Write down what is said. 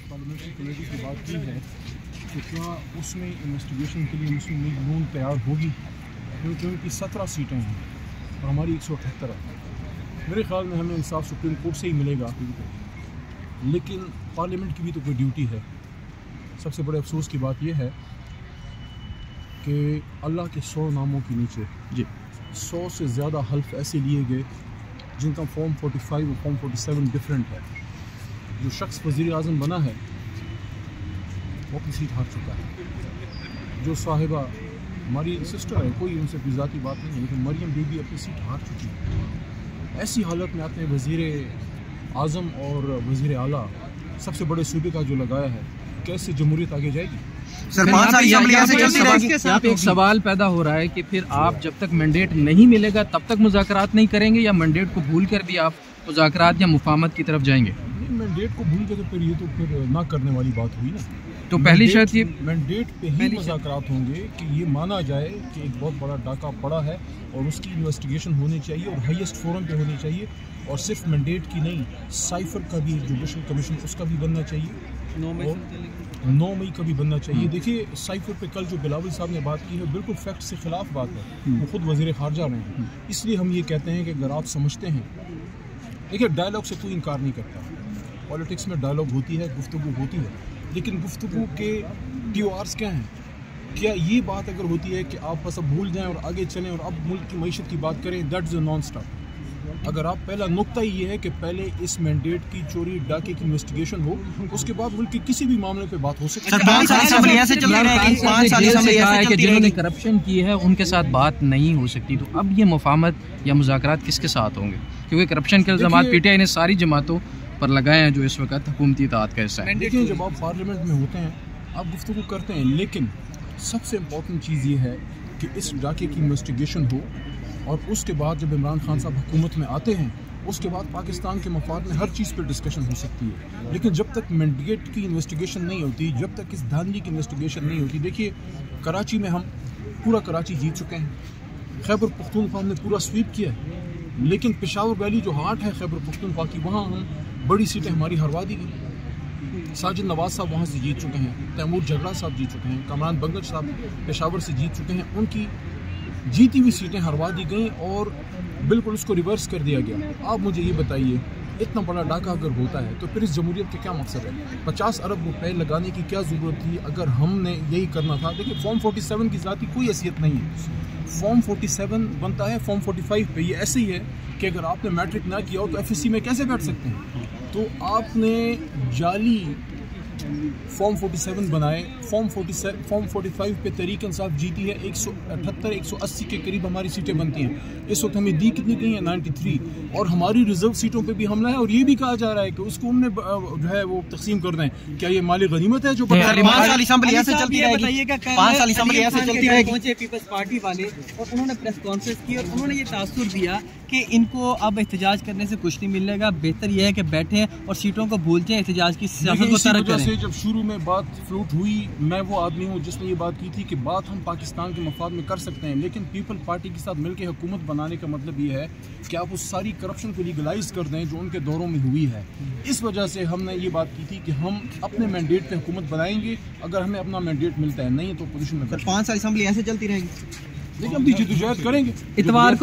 Parliamentary committee کی بات کی ہے تو کیا اس میں انویسٹیگیشن کے لیے مسلم لیگ نون تیار ہوگی؟ کیونکہ ان کی 17 سیٹیں ہیں اور ہماری 178 ہے. میرے خیال میں ہمیں انصاف سپریم کورٹ سے ہی ملے گا، لیکن پارلیمنٹ کی بھی تو کوئی ڈیوٹی ہے. سب سے بڑے افسوس کی بات یہ ہے کہ اللہ کے 100 ناموں کے نیچے 100 سے زیادہ حلف ایسے لیے گئے جن کا فارم 45 اور فارم 47 ڈفرینٹ ہے. جو شخص وزیر اعظم بنا ہے وہ اپنی سیٹ ہار چکا ہے. جو صاحبہ ہماری سسٹر ہے، کوئی ان سے کوئی ذاتی بات نہیں ہے، لیکن مریم بی بی اپنی سیٹ ہار چکی ہے. ایسی حالت میں آپ نے وزیر اعظم اور وزیر اعلیٰ سب سے بڑے صوبے کا جو لگایا ہے، کیسے جمہوریت آگے جائے گی؟ یہاں پہ ایک سوال پیدا ہو رہا ہے کہ پھر آپ جب تک مینڈیٹ نہیں ملے گا تب تک مذاکرات نہیں کریں گے، یا مینڈیٹ کو بھول کر بھی آپ مذاکرات یا مفاہمت کی طرف جائیں گے؟ مینڈیٹ کو بھول کے تو پھر یہ تو پھر نہ کرنے والی بات ہوئی نا. تو پہلی شرط یہ مینڈیٹ پہ ہی مذاکرات ہوں گے کہ یہ مانا جائے کہ ایک بہت بڑا ڈاکہ پڑا ہے اور اس کی انویسٹیگیشن ہونی چاہیے اور ہائیسٹ فورم پہ ہونی چاہیے، اور صرف مینڈیٹ کی نہیں، سائفر کا بھی جوڈیشل کمیشن اس کا بھی بننا چاہیے، 9 مئی کا بھی بننا چاہیے. دیکھیے سائفر پہ کل جو بلاول صاحب نے بات کی ہے بالکل فیکٹ سے خلاف بات ہے. وہ خود وزیر خارجہ رہے ہیں. اس لیے ہم یہ کہتے ہیں کہ اگر آپ سمجھتے ہیں، دیکھیے ڈائلاگ سے کوئی انکار نہیں کرتا. پالیٹکس میں ڈائلاگ ہوتی ہے، گفتگو ہوتی ہے، لیکن گفتگو کے TORs کیا ہیں؟ کیا یہ بات اگر ہوتی ہے کہ آپ بس اب بھول جائیں اور آگے چلیں اور اب ملک کی معیشت کی بات کریں، that is a non stop. اگر آپ پہلا نقطہ یہ ہے کہ پہلے اس مینڈیٹ کی چوری ڈاکے کی انویسٹیگیشن ہو، اس کے بعد ملک کے کسی بھی معاملے پہ بات ہو سکتی ہے. جنہوں نے کرپشن کی ہے ان کے ساتھ بات نہیں ہو سکتی، تو اب یہ مفاہمت یا مذاکرات کس کے ساتھ ہوں گے؟ کیونکہ کرپشن کے الزامات PTI نے ساری جماعتوں پر لگائے ہیں جو اس وقت حکومتی اطاعت کا حصہ ہے. دیکھیں جب آپ پارلیمنٹ میں ہوتے ہیں آپ گفتگو کرتے ہیں، لیکن سب سے امپورٹنٹ چیز یہ ہے کہ اس ڈاکے کی انویسٹیگیشن ہو، اور اس کے بعد جب عمران خان صاحب حکومت میں آتے ہیں اس کے بعد پاکستان کے مفاد میں ہر چیز پہ ڈسکشن ہو سکتی ہے. لیکن جب تک مینڈیٹ کی انویسٹیگیشن نہیں ہوتی، جب تک اس دھاندلی کی انویسٹیگیشن نہیں ہوتی، دیکھیے کراچی میں ہم پورا کراچی جیت چکے ہیں، خیبر پختونخوا نے پورا سویپ کیا ہے، لیکن پشاور ویلی جو ہارٹ ہے خیبر پختونخوا کی، وہاں ہم بڑی سیٹیں ہماری ہروا دی گئی. ساجد نواز صاحب وہاں سے جیت چکے ہیں، تیمور جھگڑا صاحب جیت چکے ہیں، کامران بنگل صاحب پشاور سے جیت چکے ہیں. ان کی جیتی ہوئی سیٹیں ہروا دی گئیں اور بالکل اس کو ریورس کر دیا گیا. آپ مجھے یہ بتائیے اتنا بڑا ڈاکہ اگر ہوتا ہے تو پھر اس جمہوریت کا کیا مقصد ہے؟ 50 ارب روپے لگانے کی کیا ضرورت تھی اگر ہم نے یہی کرنا تھا؟ دیکھیے فارم 47 کی ذاتی کوئی حیثیت نہیں ہے. فارم 47 بنتا ہے فارم 45 پہ. یہ ایسے ہی ہے کہ اگر آپ نے میٹرک نہ کیا ہو تو FSC میں کیسے بیٹھ سکتے ہیں؟ تو آپ نے جعلی فارم 47 بنائے. فارم 45 پہ تحریک انصاف جیتی ہے، 178 180 کے قریب ہماری سیٹیں بنتی ہیں. اس وقت ہمیں دی کتنی گئی ہیں؟ 93. اور ہماری ریزرو سیٹوں پہ بھی حملہ ہے، اور یہ بھی کہا جا رہا ہے کہ اس کو ہم نے جو ہے وہ تقسیم کر دیں. کیا یہ مالی غنیمت ہے جو 5 سال اسمبلی ایسے چلتی رہے گی؟ پہنچے پیپلز پارٹی والے اور انہوں نے پریس کانفرنس کی اور انہوں نے یہ تاثر دیا کہ ان کو اب احتجاج کرنے سے کچھ نہیں ملے گا، بہتر یہ ہے کہ بیٹھیں اور سیٹوں کو بھول جائیں، احتجاج کی سیاست کو ترک کریں. جب شروع میں بات فلوٹ ہوئی، میں وہ آدمی ہوں جس نے یہ بات کی تھی کہ بات ہم پاکستان کے مفاد میں کر سکتے ہیں، لیکن پیپل پارٹی کے ساتھ مل کے حکومت بنانے کا مطلب یہ ہے کہ آپ اس ساری کرپشن کو لیگلائز کر دیں جو ان کے دوروں میں ہوئی ہے. اس وجہ سے ہم نے یہ بات کی تھی کہ ہم اپنے مینڈیٹ پہ حکومت بنائیں گے اگر ہمیں اپنا مینڈیٹ ملتا ہے، نہیں تو پوزیشن میں. 5 سال اسمبلی ایسے چلتی رہے گی. لیکن ہم بھی جدوجہد کریں گے. اتوار کو